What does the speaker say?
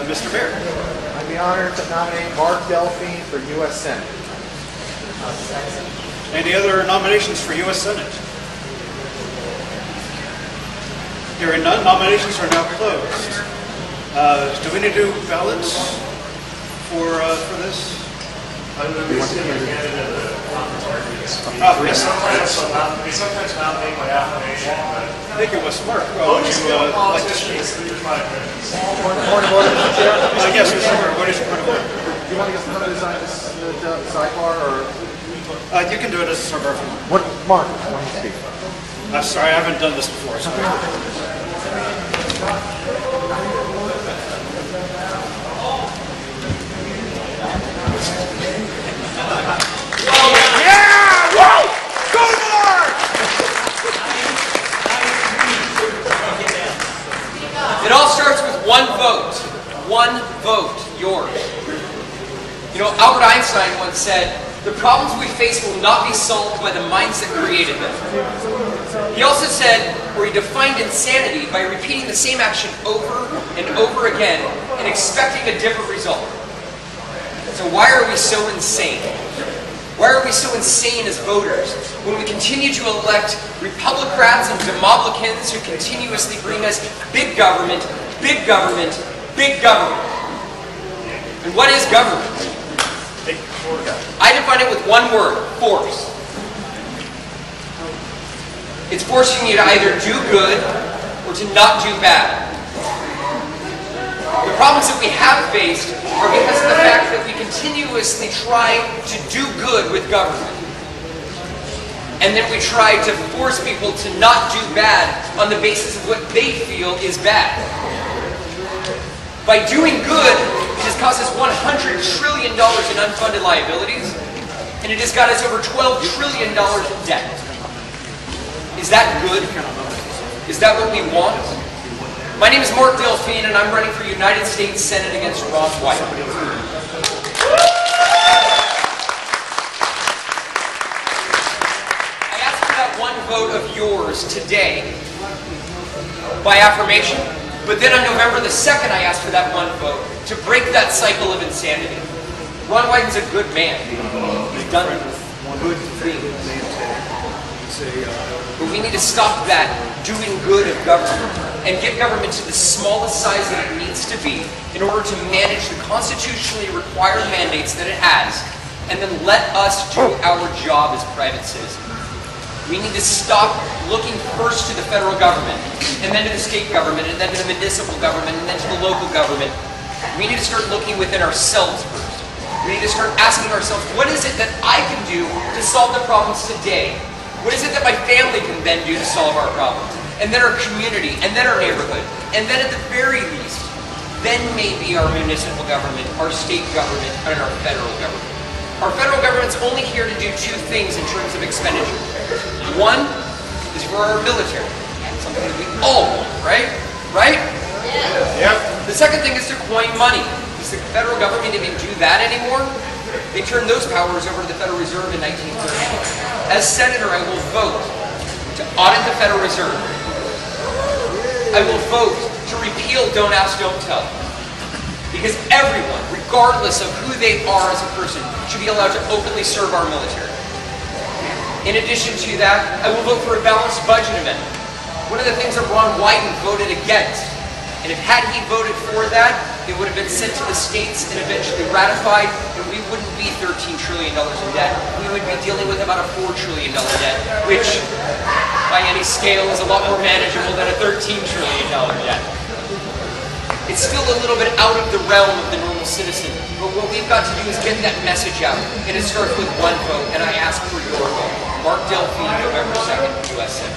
Mr. Mayor. I'd be honored to nominate Marc Delphine for U.S. Senate. Any other nominations for U.S. Senate? Hearing none, nominations are now closed. Do we need to do ballots for this? I would be considered a candidate of the conference. Yes. We sometimes nominate by affirmation, but I think it was Mark. Would you like to speak? Point of order, Mr. Chair? Yes, Mr. Mayor. What is your point of order? Do you want to get some of this sidebar, or? You can do it as a suburban. What, Mark, why don't you speak? I'm sorry, I haven't done this before. So. It all starts with one vote. One vote, yours. You know, Albert Einstein once said, the problems we face will not be solved by the minds that created them. He also said, or he defined insanity by repeating the same action over and over again and expecting a different result. So why are we so insane? Why are we so insane as voters when we continue to elect Republicans and Demoblicans who continuously bring us big government, big government, big government? And what is government? I define it with one word: force. It's forcing you to either do good or to not do bad. The problems that we have faced are because of the fact that we continuously try to do good with government. And then we try to force people to not do bad on the basis of what they feel is bad. By doing good, it has cost us $100 trillion in unfunded liabilities, and it has got us over $12 trillion in debt. Is that good? Is that what we want? My name is Marc Delphine, and I'm running for United States Senate against Ron White. I ask for that one vote of yours today by affirmation, but then on November the 2nd, I ask for that one vote to break that cycle of insanity. Ron Wyden's a good man. He's done good things. But we need to stop that doing good of government and get government to the smallest size that it needs to be in order to manage the constitutionally required mandates that it has, and then let us do our job as private citizens. We need to stop looking first to the federal government, and then to the state government, and then to the municipal government, and then to the local government. We need to start looking within ourselves first. We need to start asking ourselves, what is it that I can do to solve the problems today? What is it that my family can then do to solve our problems? And then our community, and then our neighborhood, and then at the very least, then maybe our municipal government, our state government, and our federal government. Our federal government's only here to do two things in terms of expenditure. One is for our military, something that we all want, right? Right? Yep. The second thing is to coin money. Does the federal government even do that anymore? They turned those powers over to the Federal Reserve in 1930. As senator, I will vote to audit the Federal Reserve. I will vote to repeal Don't Ask, Don't Tell. Because everyone, regardless of who they are as a person, should be allowed to openly serve our military. In addition to that, I will vote for a balanced budget amendment. One of the things that Ron Wyden voted against, and if had he voted for that, it would have been sent to the states and eventually ratified, and we wouldn't be $13 trillion in debt. We would be dealing with about a $4 trillion debt, which, by any scale, is a lot more manageable than a $13 trillion debt. It's still a little bit out of the realm of the normal citizen, but what we've got to do is get that message out, and it starts with one vote, and I ask for your vote. Marc Delphine, November 2nd, U.S. Senate.